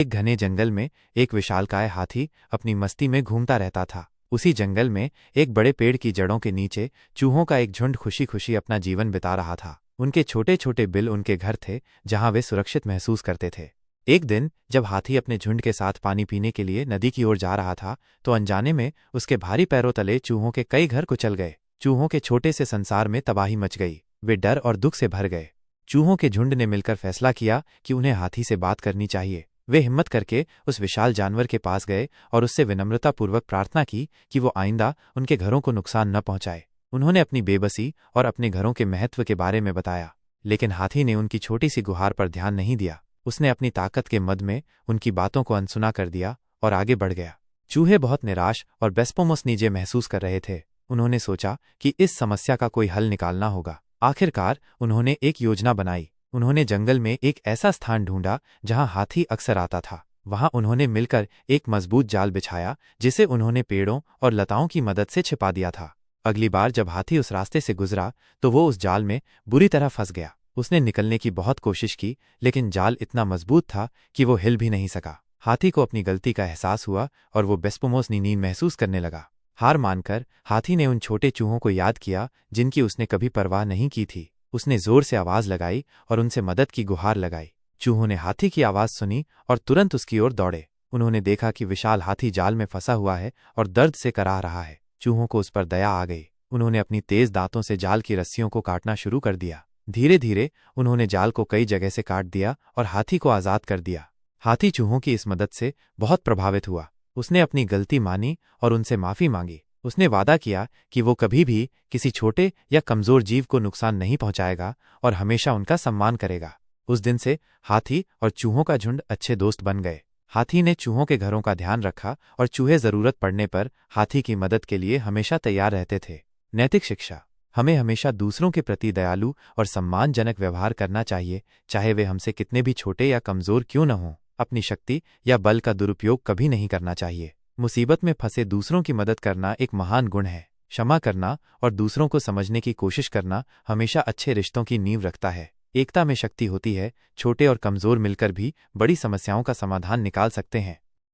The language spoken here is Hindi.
एक घने जंगल में एक विशालकाय हाथी अपनी मस्ती में घूमता रहता था। उसी जंगल में एक बड़े पेड़ की जड़ों के नीचे चूहों का एक झुंड खुशी खुशी अपना जीवन बिता रहा था। उनके छोटे छोटे बिल उनके घर थे, जहां वे सुरक्षित महसूस करते थे। एक दिन जब हाथी अपने झुंड के साथ पानी पीने के लिए नदी की ओर जा रहा था, तो अनजाने में उसके भारी पैरों तले चूहों के कई घर कुचल गए। चूहों के छोटे से संसार में तबाही मच गई। वे डर और दुख से भर गए। चूहों के झुंड ने मिलकर फैसला किया कि उन्हें हाथी से बात करनी चाहिए। वे हिम्मत करके उस विशाल जानवर के पास गए और उससे विनम्रतापूर्वक प्रार्थना की कि वो आइंदा उनके घरों को नुकसान न पहुंचाए। उन्होंने अपनी बेबसी और अपने घरों के महत्व के बारे में बताया, लेकिन हाथी ने उनकी छोटी सी गुहार पर ध्यान नहीं दिया। उसने अपनी ताकत के मद में उनकी बातों को अनसुना कर दिया और आगे बढ़ गया। चूहे बहुत निराश और बेस्पोमस नीचे महसूस कर रहे थे। उन्होंने सोचा कि इस समस्या का कोई हल निकालना होगा। आखिरकार उन्होंने एक योजना बनाई। उन्होंने जंगल में एक ऐसा स्थान ढूंढा जहां हाथी अक्सर आता था। वहां उन्होंने मिलकर एक मजबूत जाल बिछाया, जिसे उन्होंने पेड़ों और लताओं की मदद से छिपा दिया था। अगली बार जब हाथी उस रास्ते से गुजरा तो वो उस जाल में बुरी तरह फंस गया। उसने निकलने की बहुत कोशिश की, लेकिन जाल इतना मजबूत था कि वो हिल भी नहीं सका। हाथी को अपनी गलती का एहसास हुआ और वो बेस्पोमोसनी नींद महसूस करने लगा। हार मानकर हाथी ने उन छोटे चूहों को याद किया जिनकी उसने कभी परवाह नहीं की थी। उसने जोर से आवाज लगाई और उनसे मदद की गुहार लगाई। चूहों ने हाथी की आवाज सुनी और तुरंत उसकी ओर दौड़े। उन्होंने देखा कि विशाल हाथी जाल में फंसा हुआ है और दर्द से कराह रहा है। चूहों को उस पर दया आ गई। उन्होंने अपनी तेज दांतों से जाल की रस्सियों को काटना शुरू कर दिया। धीरे धीरे उन्होंने जाल को कई जगह से काट दिया और हाथी को आजाद कर दिया। हाथी चूहों की इस मदद से बहुत प्रभावित हुआ। उसने अपनी गलती मानी और उनसे माफी मांगी। उसने वादा किया कि वो कभी भी किसी छोटे या कमजोर जीव को नुकसान नहीं पहुंचाएगा और हमेशा उनका सम्मान करेगा। उस दिन से हाथी और चूहों का झुंड अच्छे दोस्त बन गए। हाथी ने चूहों के घरों का ध्यान रखा और चूहे जरूरत पड़ने पर हाथी की मदद के लिए हमेशा तैयार रहते थे। नैतिक शिक्षा: हमें हमेशा दूसरों के प्रति दयालु और सम्मानजनक व्यवहार करना चाहिए, चाहे वे हमसे कितने भी छोटे या कमजोर क्यों न हों। अपनी शक्ति या बल का दुरुपयोग कभी नहीं करना चाहिए। मुसीबत में फंसे दूसरों की मदद करना एक महान गुण है। क्षमा करना और दूसरों को समझने की कोशिश करना हमेशा अच्छे रिश्तों की नींव रखता है। एकता में शक्ति होती है। छोटे और कमजोर मिलकर भी बड़ी समस्याओं का समाधान निकाल सकते हैं।